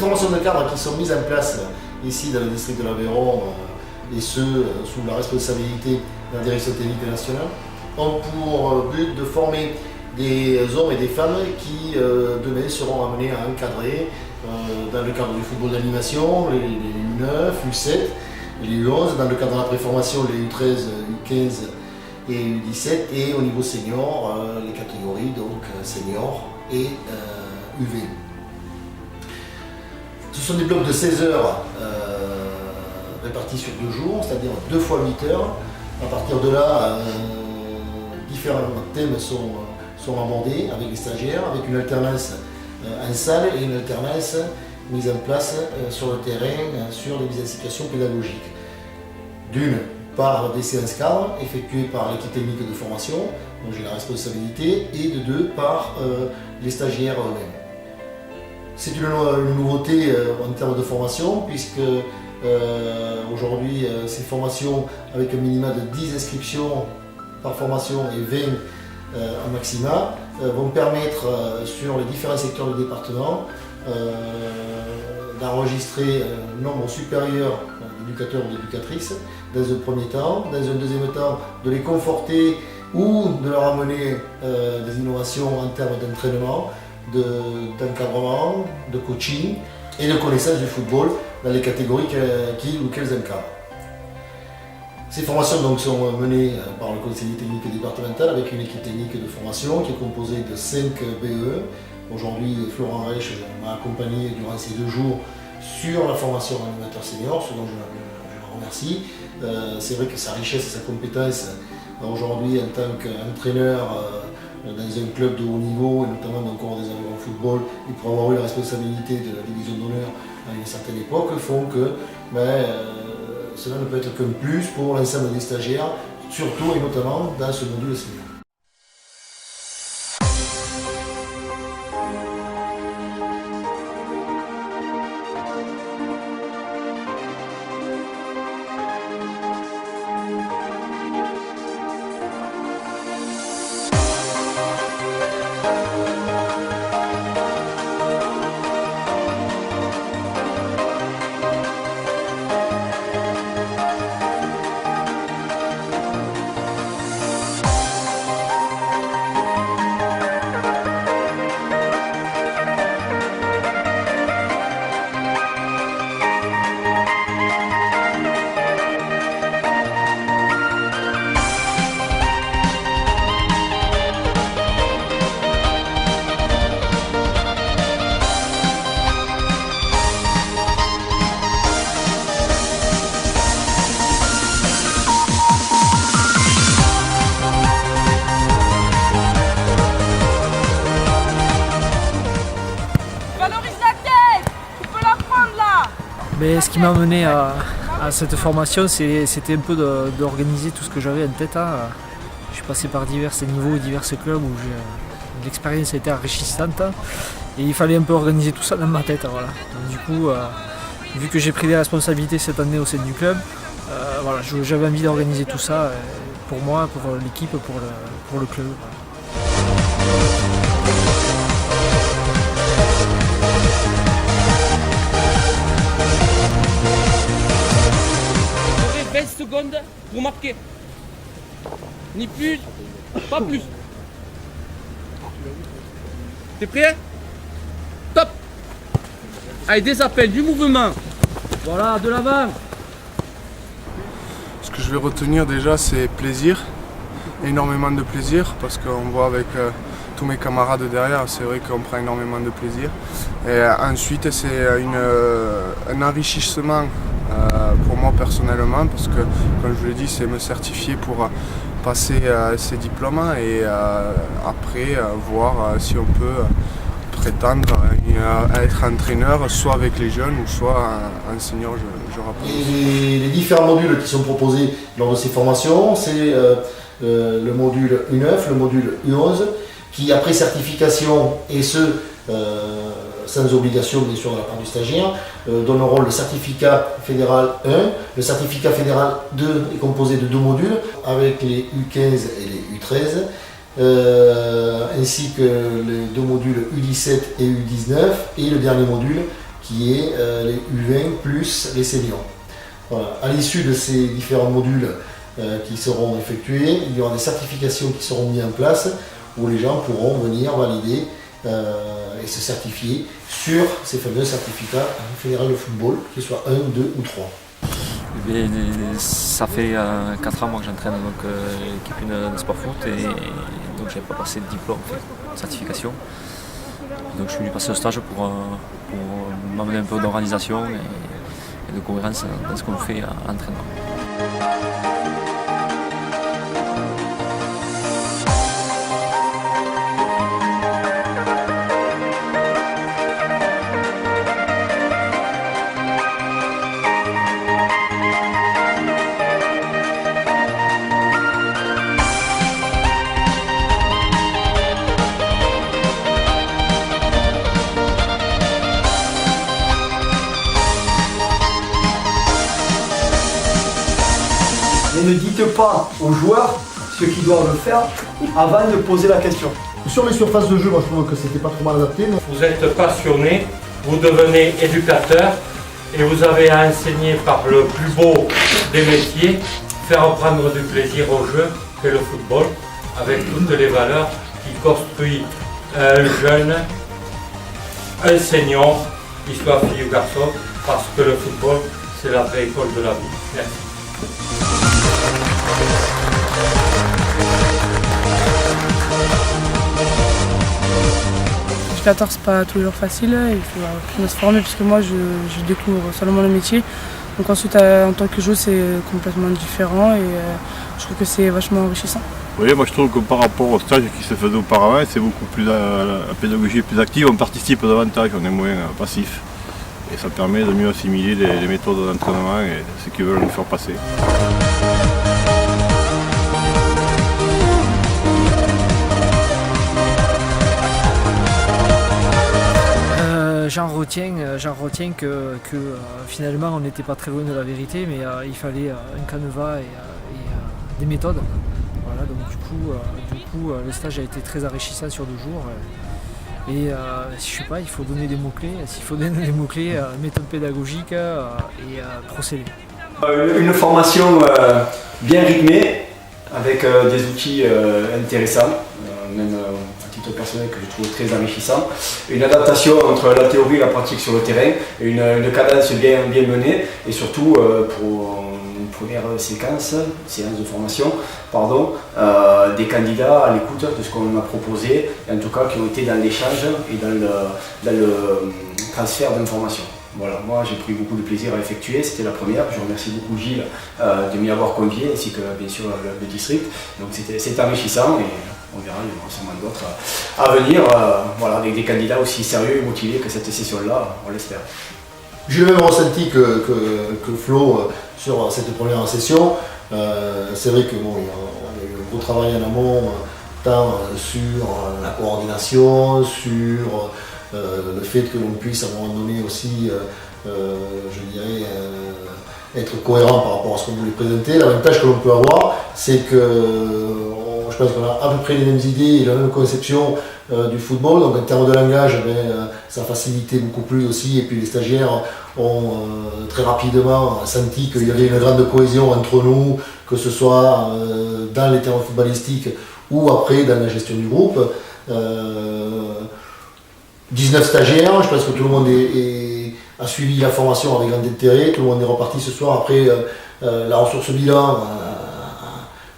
formations de cadres qui sont mises en place ici dans le district de l'Aveyron, et ce, sous la responsabilité de la direction technique nationale, ont pour but de former des hommes et des femmes qui demain seront amenés à encadrer dans le cadre du football d'animation, les U9, U7, les U11, dans le cadre de la préformation, les U13, U15 et U17, et au niveau senior, les catégories donc senior et UV. Ce sont des blocs de 16 heures répartis sur 2 jours, c'est-à-dire 2 fois 8 heures. À partir de là, différents thèmes sont abordés avec les stagiaires, avec une alternance en salle et une alternance mise en place sur le terrain sur les incitations pédagogiques. D'une, par des séances cadres effectuées par l'équipe technique de formation, dont j'ai la responsabilité, et de 2, par les stagiaires eux-mêmes. C'est une nouveauté en termes de formation, puisque aujourd'hui, ces formations avec un minimum de 10 inscriptions par formation et 20 en maxima vont permettre sur les différents secteurs du département d'enregistrer un nombre supérieur d'éducateurs ou d'éducatrices dans un premier temps, dans un deuxième temps de les conforter ou de leur amener des innovations en termes d'entraînement, d'encadrement, de coaching et de connaissance du football dans les catégories qu'ils ou qu'elles encadrent. Ces formations donc sont menées par le conseiller technique départemental avec une équipe technique de formation qui est composée de 5 BE. Aujourd'hui, Florent Reich m'a accompagné durant ces 2 jours sur la formation animateur senior, ce dont je le remercie. C'est vrai que sa richesse et sa compétence aujourd'hui en tant qu'entraîneur dans un club de haut niveau, et notamment dans le corps des Aveyrons football, et pour avoir eu la responsabilité de la division d'honneur à une certaine époque, font que cela ne peut être qu'un plus pour l'ensemble des stagiaires, surtout et notamment dans ce module senior. Mais ce qui m'a mené à cette formation, c'était un peu d'organiser tout ce que j'avais en tête. Je suis passé par divers niveaux et divers clubs où l'expérience a été enrichissante et il fallait un peu organiser tout ça dans ma tête. Voilà. Donc, du coup, vu que j'ai pris des responsabilités cette année au sein du club, j'avais envie d'organiser tout ça pour moi, pour l'équipe, pour le club. Voilà. 20 secondes pour marquer. Ni plus, pas plus. T'es prêt? Top. Allez, des appels, du mouvement. Voilà, de l'avant. Ce que je vais retenir déjà, c'est plaisir. Énormément de plaisir, parce qu'on voit avec tous mes camarades derrière, c'est vrai qu'on prend énormément de plaisir. Et ensuite, c'est un enrichissement pour moi personnellement, parce que, comme je vous l'ai dit, c'est me certifier pour passer ces diplômes et après voir si on peut prétendre à être entraîneur, soit avec les jeunes ou soit en senior, je rappelle. Les différents modules qui sont proposés lors de ces formations, c'est le module U9, le module U11, qui après certification, et sans obligation bien sûr de la part du stagiaire, donneront le certificat fédéral 1. Le certificat fédéral 2 est composé de 2 modules avec les U15 et les U13, ainsi que les 2 modules U17 et U19, et le dernier module qui est les U20 plus les seniors. Voilà. À l'issue de ces différents modules qui seront effectués, il y aura des certifications qui seront mises en place où les gens pourront venir valider et se certifier sur ces fameux certificats fédéral de football, qu'ils soient 1, 2 ou 3. Ça fait 4 ans moi, que j'entraîne l'équipe de sport foot et donc je n'avais pas passé de diplôme, de certification. Donc je suis venu passer au stage pour m'amener un peu d'organisation et de cohérence dans ce qu'on fait à l'entraînement. Et ne dites pas aux joueurs ce qu'ils doivent faire avant de poser la question. Sur les surfaces de jeu, moi je trouve que c'était pas trop mal adapté. Mais... Vous êtes passionné, vous devenez éducateur et vous avez à enseigner par le plus beau des métiers, faire prendre du plaisir au jeu qu'est le football, avec toutes les valeurs qui construisent un jeune, un senior, qu'il soit fille ou garçon, parce que le football c'est la vraie école de la vie. Merci. Éducateur, c'est pas toujours facile, il faut se former parce que moi je découvre seulement le métier. Donc ensuite en tant que joueur c'est complètement différent et je trouve que c'est vachement enrichissant. Oui, moi je trouve que par rapport au stage qui se faisait auparavant, c'est beaucoup plus la pédagogie est plus active, on participe davantage, on est moins passif. Et ça permet de mieux assimiler les méthodes d'entraînement et ce qu'ils veulent nous faire passer. J'en retiens que finalement on n'était pas très loin de la vérité, mais il fallait un canevas et des méthodes. Voilà, donc du coup, le stage a été très enrichissant sur 2 jours. Et je sais pas, il faut donner des mots-clés. S'il faut donner des mots-clés, méthode pédagogique et procédé. Une formation bien rythmée, avec des outils intéressants, même à titre personnel que je trouve très enrichissant. Une adaptation entre la théorie et la pratique sur le terrain, une cadence bien menée et surtout pour une première séance de formation, des candidats à l'écoute de ce qu'on a proposé, et en tout cas qui ont été dans l'échange et dans le transfert d'informations. Voilà, moi j'ai pris beaucoup de plaisir à effectuer, c'était la première. Je remercie beaucoup Gilles de m'y avoir convié, ainsi que bien sûr le district. Donc c'est enrichissant et on verra, il y aura sûrement d'autres à venir, voilà, avec des candidats aussi sérieux et motivés que cette session-là, on l'espère. J'ai le même ressenti que Flo sur cette première session. C'est vrai que bon, il y a eu un gros travail en amont, tant sur la coordination, sur le fait que l'on puisse à un moment donné aussi, je dirais, être cohérent par rapport à ce qu'on voulait présenter. L'avantage que l'on peut avoir, c'est que je pense qu'on a à peu près les mêmes idées et la même conception du football. Donc en termes de langage, ça a facilité beaucoup plus aussi. Et puis les stagiaires ont très rapidement senti qu'il y avait une grande cohésion entre nous, que ce soit dans les terrains footballistiques ou après dans la gestion du groupe. 19 stagiaires, je pense que tout le monde a suivi la formation avec grand intérêt, tout le monde est reparti ce soir après la ressource bilan,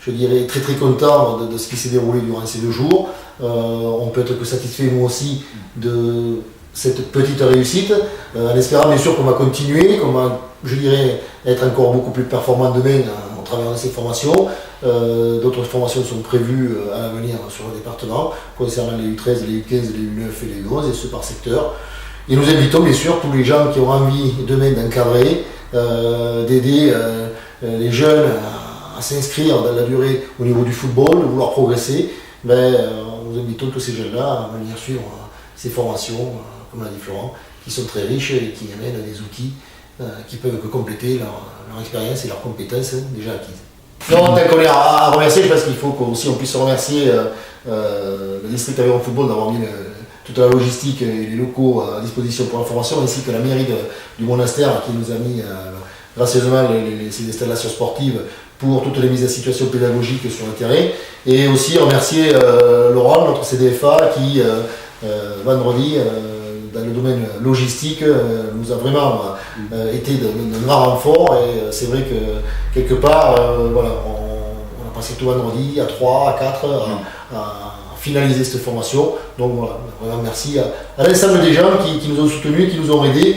je dirais très très content de ce qui s'est déroulé durant ces 2 jours. On peut être que satisfait nous aussi de cette petite réussite, en espérant bien sûr qu'on va continuer, qu'on va, je dirais, être encore beaucoup plus performant demain en travers de ces formations. D'autres formations sont prévues à l'avenir sur le département, concernant les U13, les U15, les U9 et les U11, et ce par secteur. Et nous invitons bien sûr tous les gens qui ont envie demain d'encadrer, d'aider les jeunes à s'inscrire dans la durée au niveau du football, de vouloir progresser. Nous invitons tous ces jeunes-là à venir suivre ces formations, comme l'a dit Florent, qui sont très riches et qui amènent des outils qui peuvent que compléter leur expérience et leurs compétences déjà acquises. Non, tant qu'on est à remercier, je pense qu'il faut qu'aussi on puisse remercier le district Aveyron Football d'avoir mis toute la logistique et les locaux à disposition pour la formation, ainsi que la mairie du monastère qui nous a mis gracieusement ces installations sportives pour toutes les mises en situation pédagogiques sur le terrain. Et aussi remercier Laurent, notre CDFA, qui vendredi, dans le domaine logistique, nous a vraiment été d'un grand renfort. Et c'est vrai que quelque part, voilà, on a passé tout vendredi à 3, à 4 à finaliser cette formation. Donc voilà, vraiment merci à l'ensemble des gens qui nous ont soutenus, qui nous ont aidés.